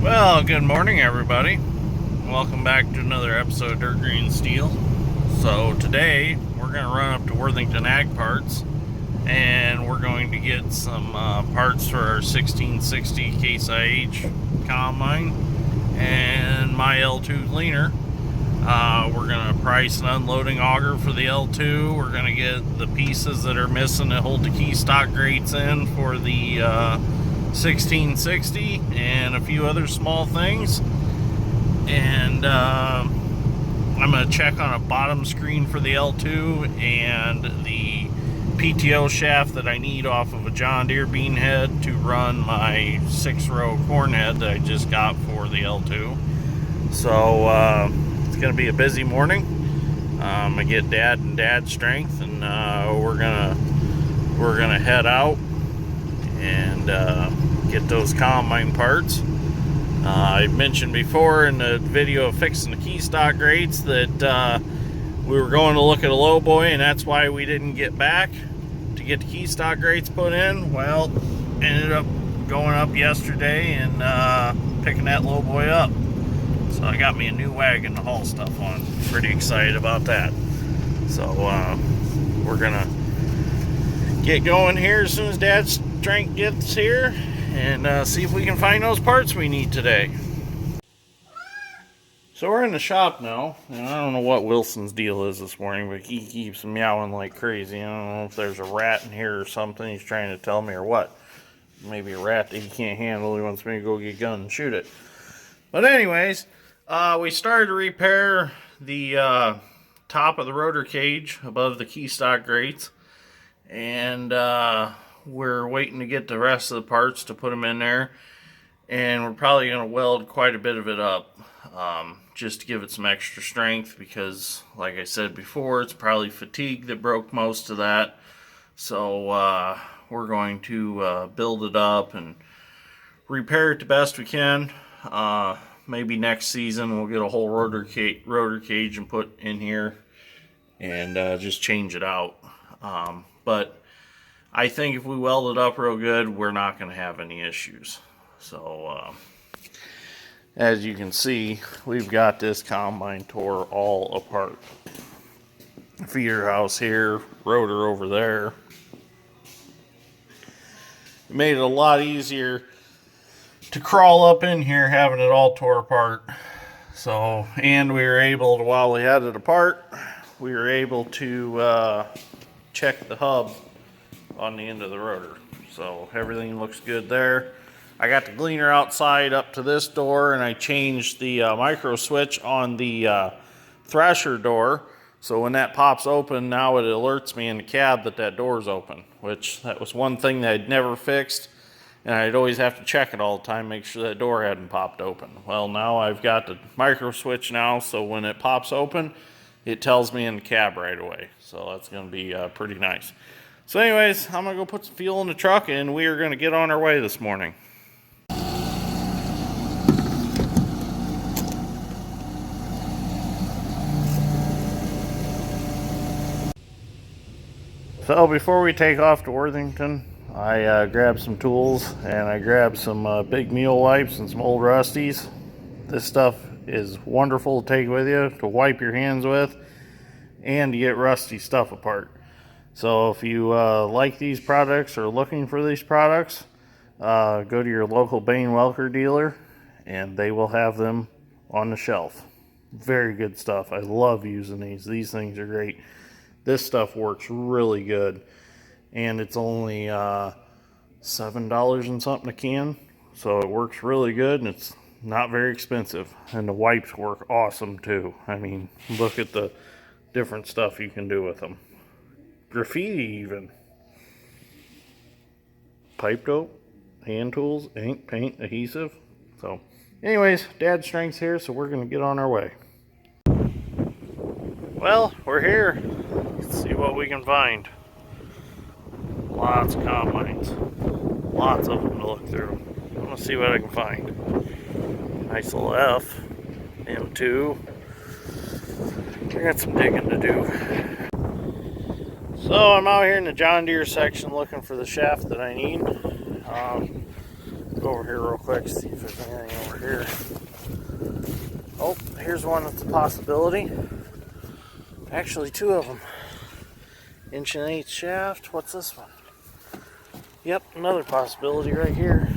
Well, good morning, everybody. Welcome back to another episode of Dirt Green Steel. So today we're going to run up to Worthington Ag Parts, and we're going to get some parts for our 1660 Case IH combine and my L2 Gleaner. We're going to price an unloading auger for the L2. We're going to get the pieces that are missing that hold the key stock grates in for the 1660 and a few other small things. And I'm going to check on a bottom screen for the L2 and the PTO shaft that I need off of a John Deere bean head to run my 6-row corn head that I just got for the L2. So it's going to be a busy morning. I get Dad and Dad strength, and we're gonna head out and get those combine parts. I mentioned before in the video of fixing the key stock grates that we were going to look at a low boy, and that's why we didn't get back to get the key stock grates put in. Well, ended up going up yesterday and picking that low boy up. So I got me a new wagon to haul stuff on. Pretty excited about that. So we're gonna get going here as soon as Dad's strength gets here and see if we can find those parts we need today. So we're in the shop now, and I don't know what Wilson's deal is this morning, but he keeps meowing like crazy. I don't know if there's a rat in here or something he's trying to tell me or what. Maybe a rat that he can't handle. He wants me to go get a gun and shoot it. But anyways, we started to repair the top of the rotor cage above the key stock grates, and we're waiting to get the rest of the parts to put them in there, and we're probably going to weld quite a bit of it up just to give it some extra strength, because like I said before, it's probably fatigue that broke most of that. So we're going to build it up and repair it the best we can. Maybe next season we'll get a whole rotor cage and put in here and just change it out. But I think if we weld it up real good, we're not going to have any issues. So as you can see, we've got this combine tore all apart. Feeder house here, rotor over there. It made it a lot easier to crawl up in here having it all tore apart. So, and we were able to, while we had it apart, we were able to check the hub on the end of the rotor. So everything looks good there. I got the Gleaner outside up to this door, and I changed the micro switch on the thresher door. So when that pops open, now it alerts me in the cab that that door is open, which that was one thing that I'd never fixed. And I'd always have to check it all the time, make sure that door hadn't popped open. Well, now I've got the micro switch now, so when it pops open, it tells me in the cab right away. So that's going to be pretty nice. So anyways, I'm going to go put some fuel in the truck, and we are going to get on our way this morning. So before we take off to Worthington, I grabbed some tools, and I grabbed some big meal wipes and some old Rusties. This stuff is wonderful to take with you to wipe your hands with and to get rusty stuff apart. So if you like these products or looking for these products, go to your local Bain Welker dealer and they will have them on the shelf. Very good stuff. I love using these. These things are great. This stuff works really good. And it's only $7 and something a can, so it works really good, and it's not very expensive. And the wipes work awesome too. I mean, look at the different stuff you can do with them. Graffiti even. Pipe dope, hand tools, ink, paint, adhesive. So anyways, Dad's strength's here, so we're gonna get on our way. Well, we're here. Let's see what we can find. Lots of combines. Lots of them to look through. I'm going to see what I can find. Nice little F. M2. I got some digging to do. So I'm out here in the John Deere section looking for the shaft that I need. Go over here real quick, see if there's anything over here. Oh, here's one that's a possibility. Actually, two of them. 1.8" shaft. What's this one? Yep, another possibility right here.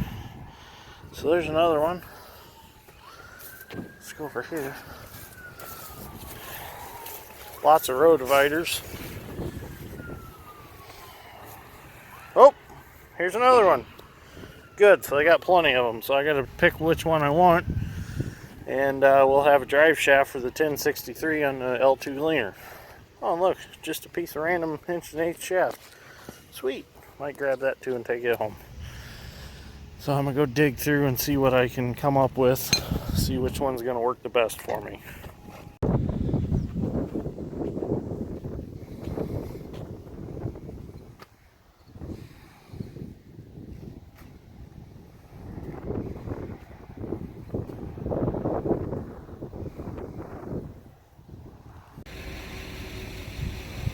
So there's another one. Let's go over here. Lots of row dividers. Oh, here's another one. Good, so I got plenty of them. So I got to pick which one I want. And we'll have a drive shaft for the 1063 on the L2 Gleaner. Oh, look, just a piece of random 1.8" shaft. Sweet. Might grab that too and take it home. So I'm going to go dig through and see what I can come up with. See which one's going to work the best for me.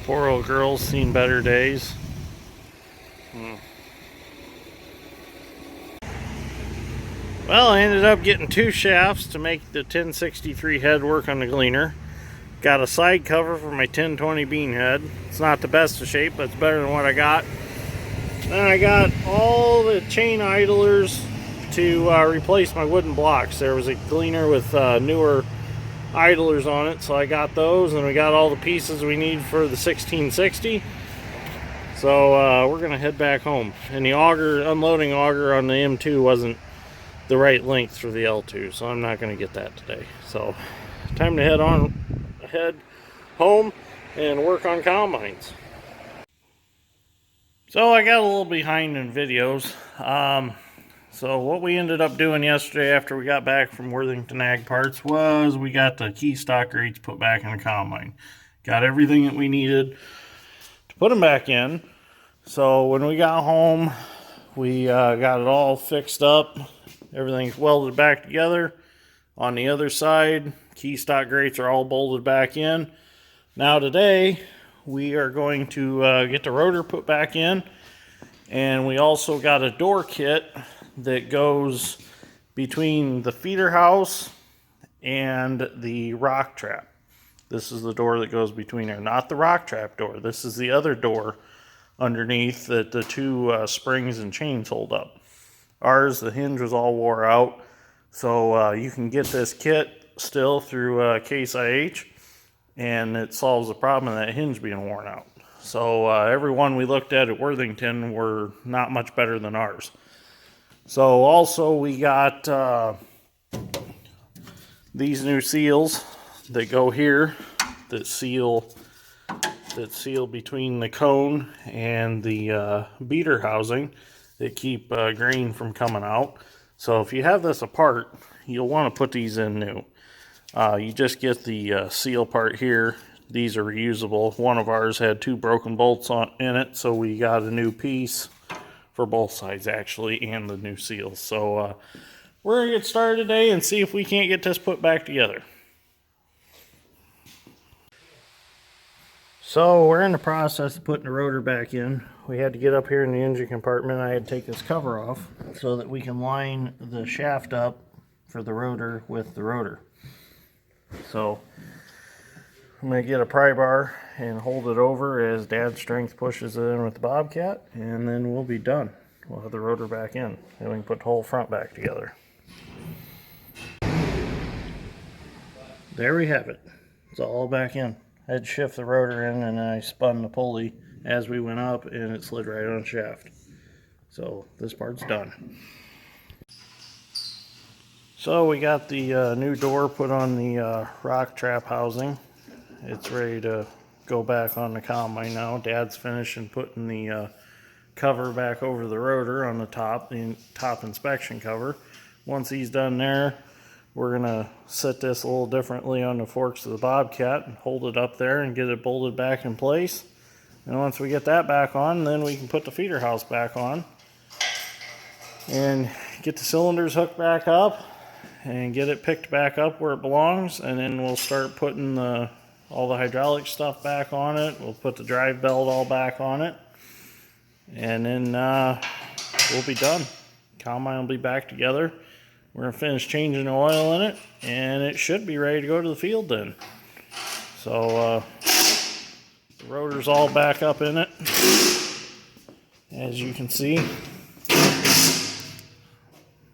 Poor old girl's seen better days. Well, I ended up getting two shafts to make the 1063 head work on the Gleaner. Got a side cover for my 1020 bean head. It's not the best of shape, but it's better than what I got. Then I got all the chain idlers to replace my wooden blocks. There was a Gleaner with newer idlers on it, so I got those, and we got all the pieces we need for the 1660. So we're gonna head back home. And the auger, unloading auger on the M2 wasn't the right length for the L2, so I'm not gonna get that today. So time to head home and work on combines. So I got a little behind in videos. So what we ended up doing yesterday after we got back from Worthington Ag Parts was we got the key stock grates put back in the combine. Got everything that we needed to put them back in. So when we got home, we got it all fixed up. Everything's welded back together. On the other side, key stock grates are all bolted back in. Now today, we are going to get the rotor put back in. And we also got a door kit that goes between the feeder house and the rock trap. This is the door that goes between there, not the rock trap door. This is the other door underneath that the two springs and chains hold up. Ours, the hinge was all wore out, so you can get this kit still through Case IH, and it solves the problem of that hinge being worn out. So every one we looked at Worthington were not much better than ours. So also we got these new seals that go here that seal between the cone and the beater housing that keep grain from coming out. So if you have this apart, you'll want to put these in new. You just get the seal part here. These are reusable. One of ours had two broken bolts in it, so we got a new piece for both sides actually, and the new seals. So we're gonna get started today and see if we can't get this put back together. So we're in the process of putting the rotor back in. We had to get up here in the engine compartment. I had to take this cover off so that we can line the shaft up for the rotor with the rotor. So I'm going to get a pry bar and hold it over as Dad's strength pushes it in with the Bobcat, and then we'll be done. We'll have the rotor back in, and we can put the whole front back together. There we have it. It's all back in. I had to shift the rotor in, and I spun the pulley as we went up, and it slid right on the shaft. So this part's done. So we got the new door put on the rock trap housing. It's ready to go back on the combine now. Dad's finishing putting the cover back over the rotor on the top inspection cover. Once he's done there, we're gonna set this a little differently on the forks of the Bobcat and hold it up there and get it bolted back in place. And once we get that back on, then we can put the feeder house back on and get the cylinders hooked back up and get it picked back up where it belongs. And then we'll start putting all the hydraulic stuff back on it. We'll put the drive belt all back on it, and then we'll be done. Combine will be back together. We're going to finish changing the oil in it, and it should be ready to go to the field then. So the rotor's all back up in it, as you can see.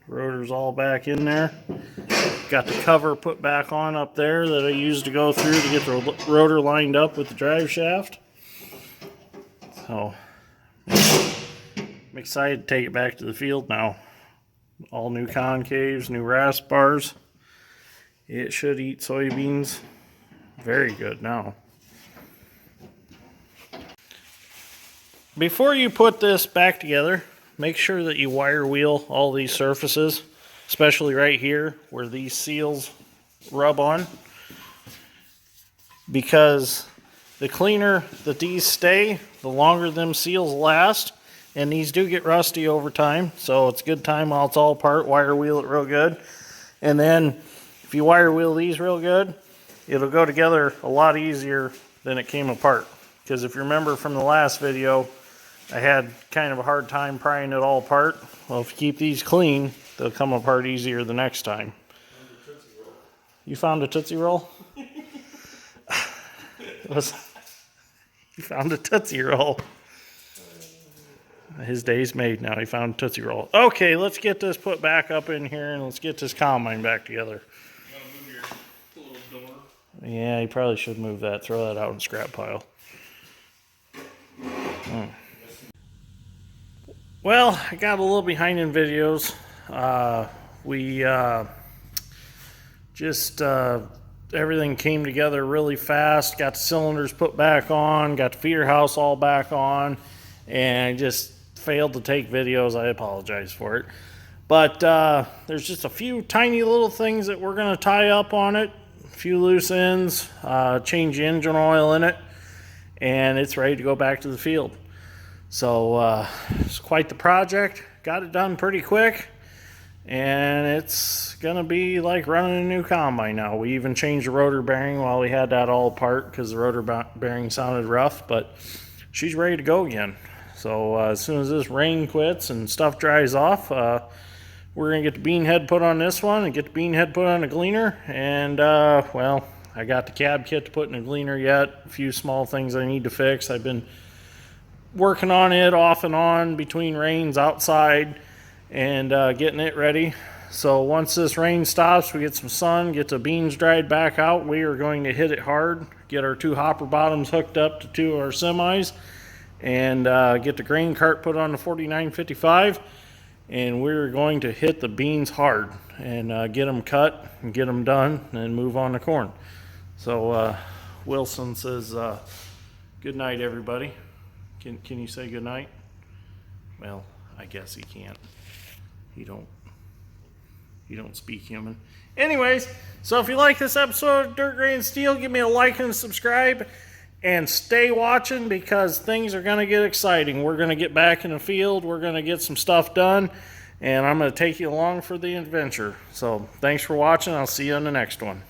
Rotor's all back in there. Got the cover put back on up there that I used to go through to get the rotor lined up with the drive shaft. So I'm excited to take it back to the field now. All new concaves, new rasp bars. It should eat soybeans very good now. Before you put this back together, make sure that you wire wheel all these surfaces, especially right here where these seals rub on, because the cleaner that these stay, the longer them seals last, and these do get rusty over time, so it's a good time while it's all apart, wire wheel it real good. And then if you wire wheel these real good, it'll go together a lot easier than it came apart. Because if you remember from the last video, I had kind of a hard time prying it all apart. Well, if you keep these clean, they'll come apart easier the next time. You found a Tootsie Roll? You found a Tootsie Roll. His day's made now. He found a Tootsie Roll. Okay, let's get this put back up in here and let's get this combine back together. You gotta move your little door. Yeah, you probably should move that. Throw that out in the scrap pile. Well, I got a little behind in videos. Everything came together really fast. Got the cylinders put back on, got the feeder house all back on, and I just failed to take videos. I apologize for it. But there's just a few tiny little things that we're going to tie up on it. A few loose ends, change the engine oil in it, and it's ready to go back to the field. So it's quite the project. Got it done pretty quick, and it's gonna be like running a new combine now. We even changed the rotor bearing while we had that all apart because the rotor bearing sounded rough, but she's ready to go again. So as soon as this rain quits and stuff dries off, we're gonna get the bean head put on this one and get the bean head put on the Gleaner. And well, I got the cab kit to put in the Gleaner yet. A few small things I need to fix. I've been working on it off and on between rains outside and getting it ready. So once this rain stops, we get some sun, get the beans dried back out, we are going to hit it hard, get our 2 hopper bottoms hooked up to 2 of our semis, and get the grain cart put on the 4955, and we're going to hit the beans hard and get them cut and get them done and move on to corn. So Wilson says good night, everybody. Can you say good night? Well, I guess he can't. He don't speak human. Anyways, so if you like this episode of Dirt, Grain, and Steel, give me a like and subscribe, and stay watching because things are going to get exciting. We're going to get back in the field. We're going to get some stuff done, and I'm going to take you along for the adventure. So thanks for watching. I'll see you on the next one.